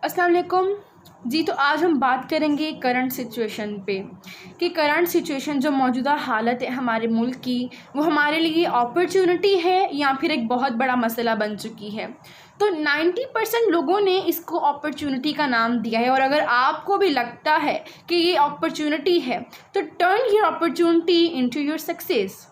अस्सलाम वालेकुम जी। तो आज हम बात करेंगे करंट सिचुएशन पे कि करंट सिचुएशन जो मौजूदा हालत है हमारे मुल्क की, वो हमारे लिए अपॉर्चुनिटी है या फिर एक बहुत बड़ा मसला बन चुकी है। तो 90% लोगों ने इसको अपॉर्चुनिटी का नाम दिया है, और अगर आपको भी लगता है कि ये अपॉर्चुनिटी है तो turn your opportunity into your success.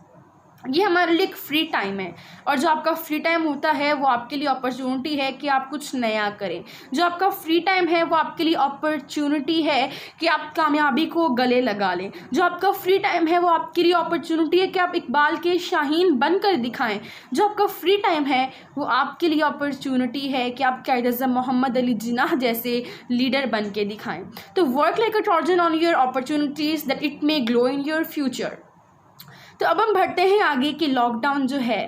ये हमारे लिए एक फ्री टाइम है, और जो आपका फ्री टाइम होता है वो आपके लिए अपॉर्चुनिटी है कि आप कुछ नया करें। जो आपका फ्री टाइम है वो आपके लिए अपॉर्चुनिटी है कि आप कामयाबी को गले लगा लें। जो आपका फ्री टाइम है वो आपके लिए अपॉर्चुनिटी है कि आप इकबाल के शाहीन बनकर दिखाएं। जो आपका फ्री टाइम है वो आपके लिए अपॉर्चुनिटी है कि आप कायद अज़म मोहम्मद अली जिन्नाह जैसे लीडर बन के दिखाएं। तो work like a Trojan on your opportunities that it may glow in your future. तो अब हम बढ़ते हैं आगे कि लॉकडाउन जो है,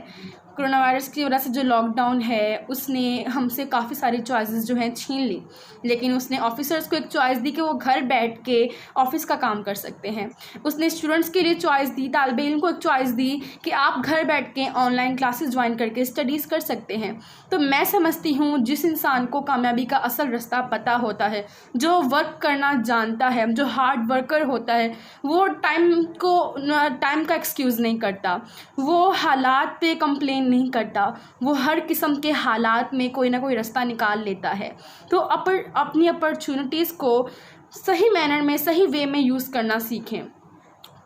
कोरोना वायरस की वजह से जो लॉकडाउन है उसने हमसे काफ़ी सारी चॉइसेस जो हैं छीन ली, लेकिन उसने ऑफिसर्स को एक चॉइस दी कि वो घर बैठ के ऑफिस का काम कर सकते हैं। उसने स्टूडेंट्स के लिए चॉइस दी, तालिब इल्म को एक चॉइस दी कि आप घर बैठ के ऑनलाइन क्लासेस ज्वाइन करके स्टडीज़ कर सकते हैं। तो मैं समझती हूँ जिस इंसान को कामयाबी का असल रास्ता पता होता है, जो वर्क करना जानता है, जो हार्ड वर्कर होता है, वो टाइम का एक्सक्यूज़ नहीं करता, वो हालात पे कंप्लेन नहीं करता, वो हर किस्म के हालात में कोई ना कोई रास्ता निकाल लेता है। तो अपनी अपॉर्चुनिटीज़ को सही मैनर में, सही वे में यूज़ करना सीखें।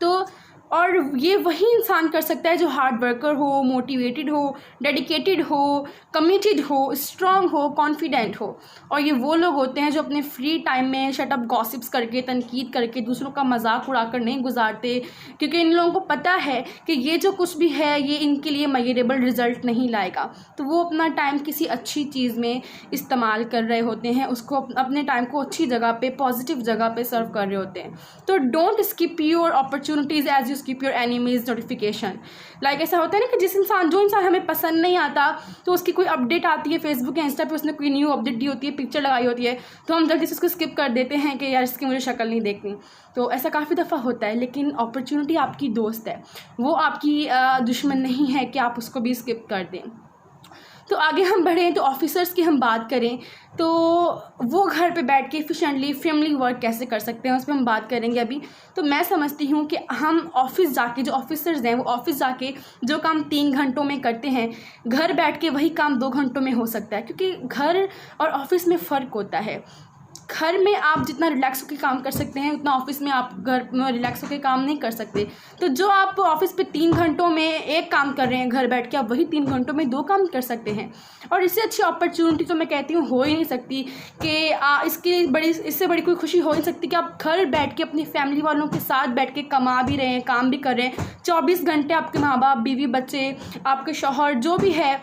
तो और ये वही इंसान कर सकता है जो हार्ड वर्कर हो, मोटिवेटेड हो, डेडिकेटेड हो, कमिटेड हो, स्ट्रांग हो, कॉन्फिडेंट हो। और ये वो लोग होते हैं जो अपने फ्री टाइम में शटअप गॉसिप्स करके, तनकीद करके, दूसरों का मजाक उड़ाकर नहीं गुजारते, क्योंकि इन लोगों को पता है कि ये जो कुछ भी है ये इनके लिए मेजरेबल रिजल्ट नहीं लाएगा। तो वो अपना टाइम किसी अच्छी चीज़ में इस्तेमाल कर रहे होते हैं, उसको अपने टाइम को अच्छी जगह पे, पॉजिटिव जगह पे सर्व कर रहे होते हैं। तो don't skip your opportunities as you skip your enemies notification. Like ऐसा होता है ना कि जो इंसान हमें पसंद नहीं आता, तो उसकी कोई अपडेट आती है फेसबुक या इंस्टा पे, उसने कोई न्यू अपडेट दी होती है, पिक्चर लगाई होती है, तो हम जल्दी से उसको स्किप कर देते हैं कि यार इसकी मुझे शक्ल नहीं देखनी। तो ऐसा काफ़ी दफ़ा होता है, लेकिन अपॉर्चुनिटी आपकी दोस्त है, वो आपकी दुश्मन नहीं है कि आप उसको भी स्किप कर दें। तो आगे हम बढ़ें तो ऑफिसर्स की हम बात करें तो वो घर पे बैठ के एफिशिएंटली फैमिली वर्क कैसे कर सकते हैं, उस पर हम बात करेंगे अभी। तो मैं समझती हूँ कि हम ऑफिस जाके, जो ऑफिसर्स हैं वो ऑफिस जाके जो काम 3 घंटों में करते हैं, घर बैठ के वही काम 2 घंटों में हो सकता है, क्योंकि घर और ऑफिस में फ़र्क होता है। घर में आप जितना रिलैक्स होकर काम कर सकते हैं उतना ऑफिस में आप घर में रिलैक्स होकर काम नहीं कर सकते। तो जो आप ऑफिस पे 3 घंटों में एक काम कर रहे हैं, घर बैठ के आप वही 3 घंटों में 2 काम कर सकते हैं। और इससे अच्छी अपॉर्चुनिटी तो मैं कहती हूँ हो ही नहीं सकती कि इससे बड़ी कोई खुशी हो नहीं सकती कि आप घर बैठ के अपनी फैमिली वालों के साथ बैठ के कमा भी रहे हैं, काम भी कर रहे हैं। 24 घंटे आपके माँ बाप, बीवी, बच्चे, आपके शौहर जो भी है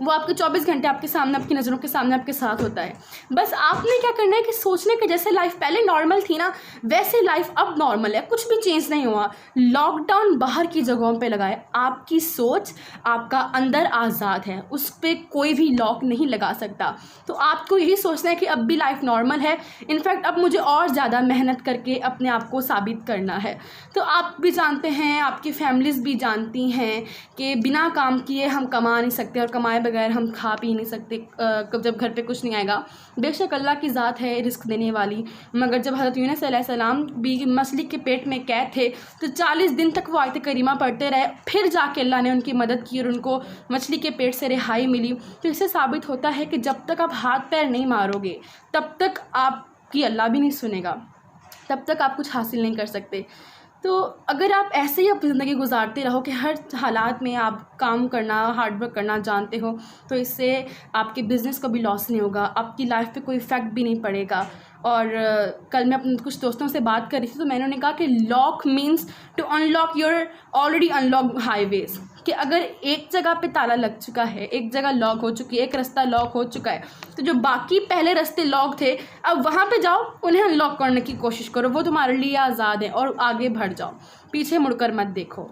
वो आपके 24 घंटे आपके सामने, आपकी नज़रों के सामने आपके साथ होता है। बस आपने क्या करना है कि सोचने के जैसे लाइफ पहले नॉर्मल थी ना, वैसे लाइफ अब नॉर्मल है, कुछ भी चेंज नहीं हुआ। लॉकडाउन बाहर की जगहों पे लगा है, आपकी सोच, आपका अंदर आज़ाद है, उस पर कोई भी लॉक नहीं लगा सकता। तो आपको यही सोचना है कि अब भी लाइफ नॉर्मल है, इनफैक्ट अब मुझे और ज़्यादा मेहनत करके अपने आप को साबित करना है। तो आप भी जानते हैं, आपकी फैमिलीज़ भी जानती हैं कि बिना काम किए हम कमा नहीं सकते, और कमाए बगैर हम खा पी नहीं सकते जब घर पे कुछ नहीं आएगा। बेशक अल्लाह की ज़ात है रिस्क देने वाली, मगर जब हज़रत यूनुस अलैहिस्सलाम भी मछली के पेट में कैद थे तो 40 दिन तक वो आयत करीमा पढ़ते रहे, फिर जाके अल्लाह ने उनकी मदद की और उनको मछली के पेट से रिहाई मिली। तो इससे साबित होता है कि जब तक आप हाथ पैर नहीं मारोगे तब तक आपकी अल्लाह भी नहीं सुनेगा, तब तक आप कुछ हासिल नहीं कर सकते। तो अगर आप ऐसे ही अपनी ज़िंदगी गुजारते रहो कि हर हालात में आप काम करना, हार्ड वर्क करना जानते हो, तो इससे आपके बिज़नेस को भी लॉस नहीं होगा, आपकी लाइफ पे कोई इफ़ेक्ट भी नहीं पड़ेगा। और कल मैं अपने कुछ दोस्तों से बात कर रही थी तो मैंने उन्हें कहा कि lock means to unlock your already unlock highways, कि अगर एक जगह पे ताला लग चुका है, एक जगह लॉक हो चुकी है, एक रास्ता लॉक हो चुका है, तो जो बाकी पहले रास्ते लॉक थे अब वहाँ पे जाओ, उन्हें अनलॉक करने की कोशिश करो, वो तुम्हारे लिए आज़ाद है, और आगे बढ़ जाओ, पीछे मुड़कर मत देखो।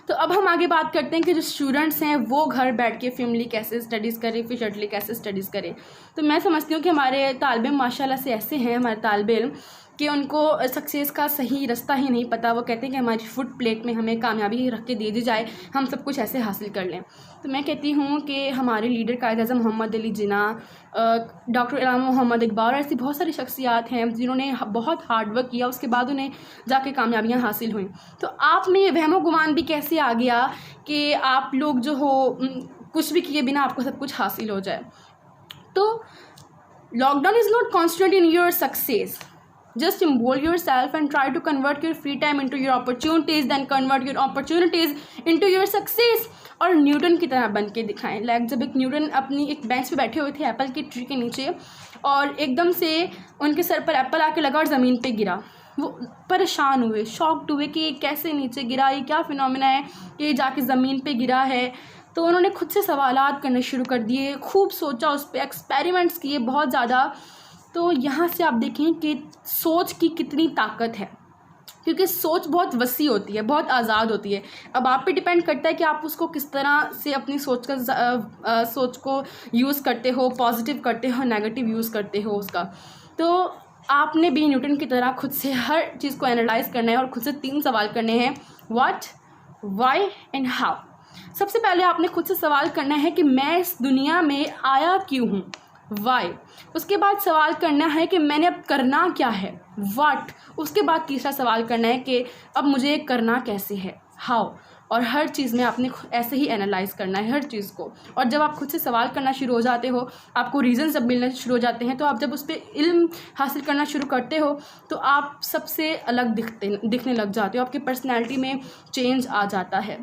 तो अब हम आगे बात करते हैं कि जो स्टूडेंट्स हैं वो घर बैठ के फैमिली कैसे स्टडीज़ करें, एफिशिएंटली कैसे स्टडीज़ करें। तो मैं समझती हूँ कि हमारे तालिब इल्म माशाल्लाह से ऐसे हैं, हमारे तालिब इल्म कि उनको सक्सेस का सही रास्ता ही नहीं पता। वो कहते हैं कि हमारी फुट प्लेट में हमें कामयाबी रख के दे दी जाए, हम सब कुछ ऐसे हासिल कर लें। तो मैं कहती हूँ कि हमारे लीडर कायद-ए-आज़म मोहम्मद अली जिन्ना, डॉक्टर इलामा मोहम्मद इकबाल, ऐसी बहुत सारी शख्सियात हैं जिन्होंने बहुत हार्ड वर्क किया, उसके बाद उन्हें जाके कामयाबियाँ हासिल हुई। तो आप में ये वहमो गुमान भी कैसे आ गया कि आप लोग जो हो कुछ भी किए बिना आपको सब कुछ हासिल हो जाए। तो lockdown is not constant in your success, just involve yourself and try to convert your free time into your opportunities, then convert your opportunities into your success। और न्यूटन की तरह बन के दिखाएं। लाइक जब एक न्यूटन अपनी एक बेंच पे बैठे हुए थे एप्पल की ट्री के नीचे, और एकदम से उनके सर पर एप्पल आके लगा और ज़मीन पे गिरा। वो परेशान हुए, शॉक्ड हुए कि ये कैसे नीचे गिरा, ये क्या फिनोमेना है, ये जाके ज़मीन पे गिरा है। तो उन्होंने खुद से सवालात करने शुरू कर दिए, खूब सोचा, उस पर एक्सपेरिमेंट्स किए बहुत ज़्यादा। तो यहाँ से आप देखें कि सोच की कितनी ताकत है, क्योंकि सोच बहुत वसी होती है, बहुत आज़ाद होती है। अब आप पे डिपेंड करता है कि आप उसको किस तरह से अपनी सोच को यूज़ करते हो, पॉजिटिव करते हो, नेगेटिव यूज़ करते हो उसका। तो आपने भी न्यूटन की तरह खुद से हर चीज़ को एनालाइज करना है और खुद से 3 सवाल करने हैं, व्हाट, व्हाई एंड हाउ। सबसे पहले आपने खुद से सवाल करना है कि मैं इस दुनिया में आया क्यों हूँ, वाई। उसके बाद सवाल करना है कि मैंने अब करना क्या है, व्हाट। उसके बाद तीसरा सवाल करना है कि अब मुझे करना कैसे है, हाउ। और हर चीज़ में आपने ऐसे ही एनालाइज करना है हर चीज़ को। और जब आप खुद से सवाल करना शुरू हो जाते हो, आपको रीज़न जब मिलना शुरू हो जाते हैं, तो आप जब उस पर इल्म हासिल करना शुरू करते हो तो आप सबसे अलग दिखने लग जाते हो, आपकी पर्सनैलिटी में चेंज आ जाता है।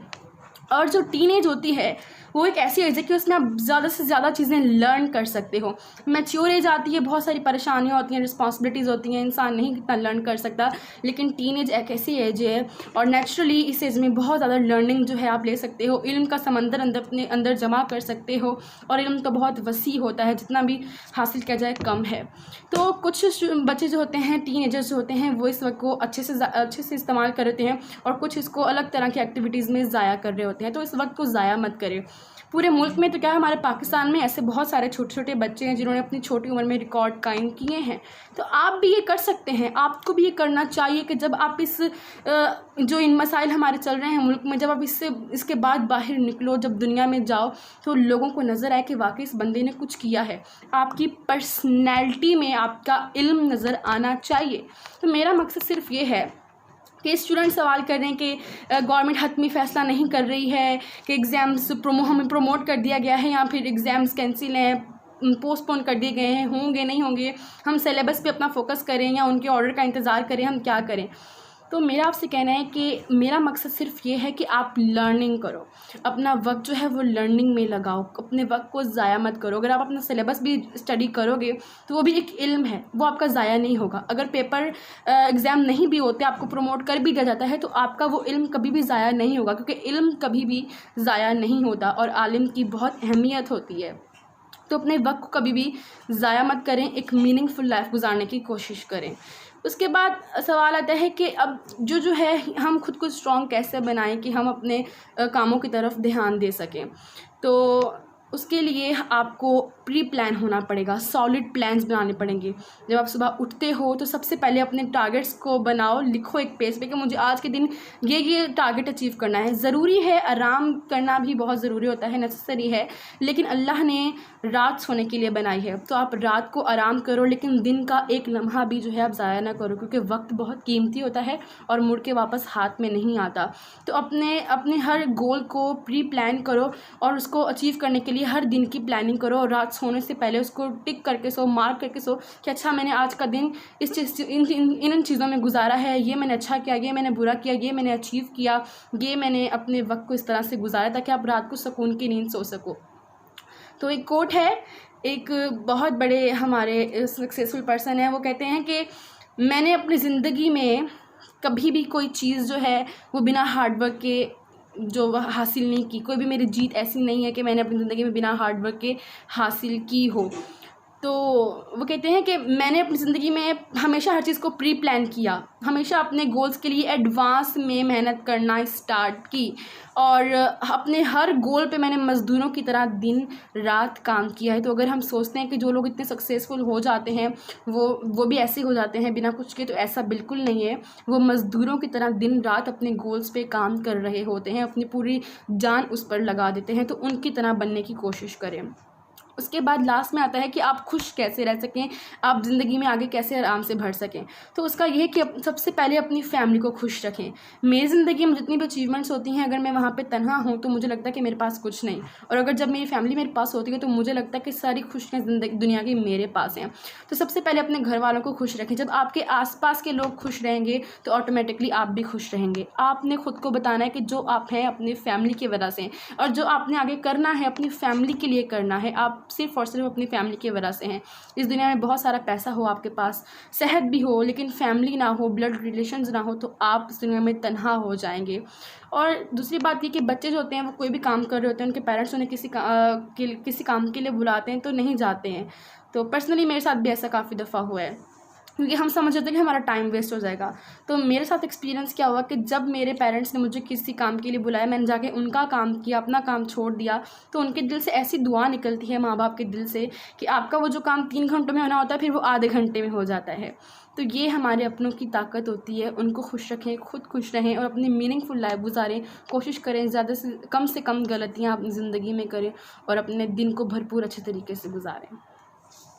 और जो टीनेज होती है वो एक ऐसी एज है कि उसमें आप ज़्यादा से ज़्यादा चीज़ें लर्न कर सकते हो। मैच्योर एज आती है, बहुत सारी परेशानियाँ होती हैं, रिस्पॉन्सिबिलिटीज़ होती हैं, इंसान नहीं कितना लर्न कर सकता। लेकिन टीनेज एक ऐसी एज है और नेचुरली इस एज में बहुत ज़्यादा लर्निंग जो है आप ले सकते हो, इल्म का समंदर अपने अंदर जमा कर सकते हो। और इल्म तो बहुत वसी होता है, जितना भी हासिल किया जाए कम है। तो कुछ बच्चे जो होते हैं, टीनेजर्स जो होते हैं, वो इस वक्त को अच्छे से इस्तेमाल करते हैं और कुछ इसको अलग तरह की एक्टिविटीज़ में ज़ाया कर रहे होते हैं। तो इस वक्त को ज़ाया मत करें। पूरे मुल्क में तो क्या, हमारे पाकिस्तान में ऐसे बहुत सारे छोटे छोटे बच्चे हैं जिन्होंने अपनी छोटी उम्र में रिकॉर्ड कायम किए हैं। तो आप भी ये कर सकते हैं, आपको भी ये करना चाहिए कि जब आप इस जो इन मसाइल हमारे चल रहे हैं मुल्क में, जब आप इसके बाद बाहर निकलो, जब दुनिया में जाओ, तो लोगों को नज़र आए कि वाकई इस बंदे ने कुछ किया है। आपकी पर्सनैलिटी में आपका इल्म नज़र आना चाहिए। तो मेरा मकसद सिर्फ ये है कि स्टूडेंट सवाल कर रहे हैं कि गवर्नमेंट हतमी फ़ैसला नहीं कर रही है कि एग्ज़ाम्स हमें प्रमोट कर दिया गया है या फिर एग्ज़ाम्स कैंसिल हैं, पोस्टपोन कर दिए गए हैं, होंगे नहीं होंगे, हम सिलेबस पे अपना फोकस करें या उनके ऑर्डर का इंतज़ार करें, हम क्या करें। तो मेरा आपसे कहना है कि मेरा मकसद सिर्फ ये है कि आप लर्निंग करो, अपना वक्त जो है वो लर्निंग में लगाओ, अपने वक्त को ज़ाया मत करो। अगर आप अपना सिलेबस भी स्टडी करोगे तो वो भी एक इल्म है, वो आपका ज़ाया नहीं होगा। अगर पेपर एग्ज़ाम नहीं भी होते, आपको प्रमोट कर भी दिया जाता है, तो आपका वो इल्म कभी भी ज़ाया नहीं होगा, क्योंकि इल्म कभी भी ज़ाया नहीं होता और आलिम की बहुत अहमियत होती है। तो अपने वक्त को कभी भी ज़ाया मत करें, एक मीनिंगफुल लाइफ गुजारने की कोशिश करें। उसके बाद सवाल आता है कि अब जो है हम खुद को स्ट्रॉन्ग कैसे बनाएं कि हम अपने कामों की तरफ ध्यान दे सकें। तो उसके लिए आपको प्री प्लान होना पड़ेगा, सॉलिड प्लान्स बनाने पड़ेंगे। जब आप सुबह उठते हो तो सबसे पहले अपने टारगेट्स को बनाओ, लिखो एक पेज पे कि मुझे आज के दिन ये टारगेट अचीव करना है। ज़रूरी है आराम करना भी बहुत ज़रूरी होता है, नेसेसरी है, लेकिन अल्लाह ने रात सोने के लिए बनाई है, तो आप रात को आराम करो, लेकिन दिन का एक लम्हा भी जो है आप ज़ाया ना करो, क्योंकि वक्त बहुत कीमती होता है और मुड़ के वापस हाथ में नहीं आता। तो अपने हर गोल को प्री प्लान करो और उसको अचीव करने के लिए हर दिन की प्लानिंग करो और रात सोने से पहले उसको टिक करके सो, मार्क करके सो कि अच्छा मैंने आज का दिन इस चीज़ इन चीज़ों में गुजारा है, ये मैंने अच्छा किया, ये मैंने बुरा किया, ये मैंने अचीव किया, ये मैंने अपने वक्त को इस तरह से गुजारा ताकि आप रात को सुकून की नींद सो सको। तो एक कोट है, एक बहुत बड़े हमारे सक्सेसफुल पर्सन है, वो कहते हैं कि मैंने अपनी ज़िंदगी में कभी भी कोई चीज़ जो है वो बिना हार्डवर्क के जो हासिल नहीं की। कोई भी मेरी जीत ऐसी नहीं है कि मैंने अपनी ज़िंदगी में बिना हार्डवर्क के हासिल की हो। तो वो कहते हैं कि मैंने अपनी ज़िंदगी में हमेशा हर चीज़ को प्री प्लान किया, हमेशा अपने गोल्स के लिए एडवांस में मेहनत करना स्टार्ट की, और अपने हर गोल पे मैंने मज़दूरों की तरह दिन रात काम किया है। तो अगर हम सोचते हैं कि जो लोग इतने सक्सेसफुल हो जाते हैं वो भी ऐसे हो जाते हैं बिना कुछ के, तो ऐसा बिल्कुल नहीं है। वो मज़दूरों की तरह दिन रात अपने गोल्स पे काम कर रहे होते हैं, अपनी पूरी जान उस पर लगा देते हैं। तो उनकी तरह बनने की कोशिश करें। उसके बाद लास्ट में आता है कि आप खुश कैसे रह सकें, आप ज़िंदगी में आगे कैसे आराम से बढ़ सकें। तो उसका ये है कि सबसे पहले अपनी फैमिली को खुश रखें। मेरी ज़िंदगी में जितनी भी अचीवमेंट्स होती हैं, अगर मैं वहाँ पे तन्हा हूँ तो मुझे लगता है कि मेरे पास कुछ नहीं, और अगर जब मेरी फैमिली मेरे पास होती है तो मुझे लगता है कि सारी खुशियाँ ज़िंदगी दुनिया की मेरे पास हैं। तो सबसे पहले अपने घर वालों को खुश रखें। जब आपके आसपास के लोग खुश रहेंगे तो ऑटोमेटिकली आप भी खुश रहेंगे। आपने खुद को बताना है कि जो आप हैं अपनी फैमिली की वजह से, और जो आपने आगे करना है अपनी फैमिली के लिए करना है। आप सिर्फ और सिर्फ अपनी फैमिली की वजह से हैं। इस दुनिया में बहुत सारा पैसा हो आपके पास, सेहत भी हो, लेकिन फैमिली ना हो, ब्लड रिलेशंस ना हो, तो आप इस दुनिया में तन्हा हो जाएंगे। और दूसरी बात ये कि बच्चे जो होते हैं वो कोई भी काम कर रहे होते हैं, उनके पेरेंट्स उन्हें किसी काम के लिए बुलाते हैं तो नहीं जाते हैं। तो पर्सनली मेरे साथ भी ऐसा काफ़ी दफ़ा हुआ है, क्योंकि हम समझ जाते हैं कि हमारा टाइम वेस्ट हो जाएगा। तो मेरे साथ एक्सपीरियंस क्या हुआ कि जब मेरे पेरेंट्स ने मुझे किसी काम के लिए बुलाया, मैंने जाके उनका काम किया, अपना काम छोड़ दिया, तो उनके दिल से ऐसी दुआ निकलती है, माँ बाप के दिल से, कि आपका वो जो काम 3 घंटों में होना होता है फिर वो आधे घंटे में हो जाता है। तो ये हमारे अपनों की ताकत होती है। उनको खुश रखें, खुद खुश रहें और अपनी मीनिंगफुल लाइफ गुजारें। कोशिश करें ज़्यादा से कम गलतियाँ अपनी ज़िंदगी में करें और अपने दिन को भरपूर अच्छे तरीके से गुजारें।